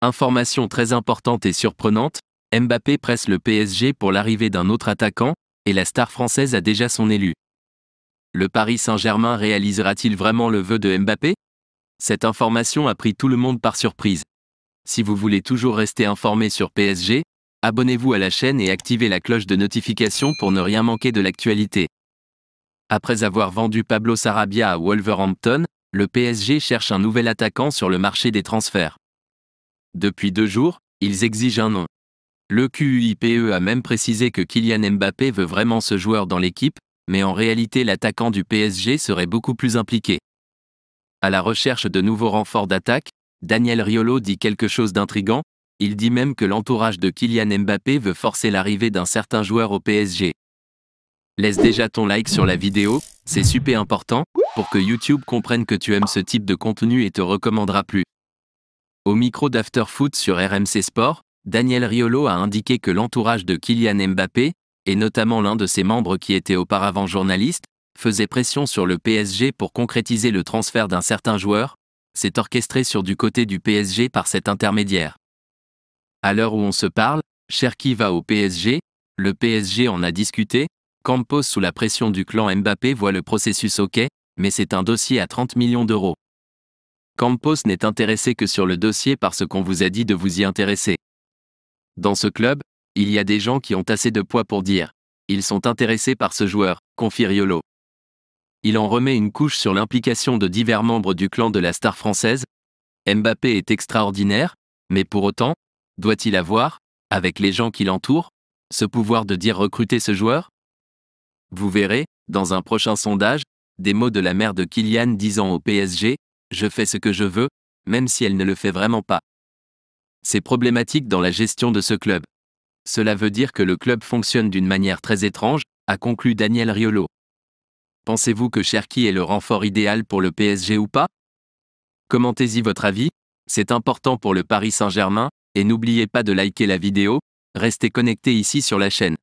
Information très importante et surprenante, Mbappé presse le PSG pour l'arrivée d'un autre attaquant, et la star française a déjà son élu. Le Paris Saint-Germain réalisera-t-il vraiment le vœu de Mbappé? Cette information a pris tout le monde par surprise. Si vous voulez toujours rester informé sur PSG, abonnez-vous à la chaîne et activez la cloche de notification pour ne rien manquer de l'actualité. Après avoir vendu Pablo Sarabia à Wolverhampton, le PSG cherche un nouvel attaquant sur le marché des transferts. Depuis 2 jours, ils exigent un nom. Le QUIPE a même précisé que Kylian Mbappé veut vraiment ce joueur dans l'équipe, mais en réalité l'attaquant du PSG serait beaucoup plus impliqué. À la recherche de nouveaux renforts d'attaque, Daniel Riolo dit quelque chose d'intrigant, il dit même que l'entourage de Kylian Mbappé veut forcer l'arrivée d'un certain joueur au PSG. Laisse déjà ton like sur la vidéo, c'est super important, pour que YouTube comprenne que tu aimes ce type de contenu et te recommandera plus. Au micro d'Afterfoot sur RMC Sport, Daniel Riolo a indiqué que l'entourage de Kylian Mbappé, et notamment l'un de ses membres qui était auparavant journaliste, faisait pression sur le PSG pour concrétiser le transfert d'un certain joueur, c'est orchestré sur du côté du PSG par cet intermédiaire. À l'heure où on se parle, Cherki va au PSG, le PSG en a discuté, Campos sous la pression du clan Mbappé voit le processus OK, mais c'est un dossier à 30 millions d'euros. Campos n'est intéressé que sur le dossier parce qu'on vous a dit de vous y intéresser. Dans ce club, il y a des gens qui ont assez de poids pour dire « Ils sont intéressés par ce joueur », confie Riolo. Il en remet une couche sur l'implication de divers membres du clan de la star française. Mbappé est extraordinaire, mais pour autant, doit-il avoir, avec les gens qui l'entourent, ce pouvoir de dire recruter ce joueur? Vous verrez, dans un prochain sondage, des mots de la mère de Kylian disant au PSG « Je fais ce que je veux », même si elle ne le fait vraiment pas. C'est problématique dans la gestion de ce club. Cela veut dire que le club fonctionne d'une manière très étrange, a conclu Daniel Riolo. Pensez-vous que Cherki est le renfort idéal pour le PSG ou pas? Commentez-y votre avis, c'est important pour le Paris Saint-Germain, et n'oubliez pas de liker la vidéo, restez connectés ici sur la chaîne.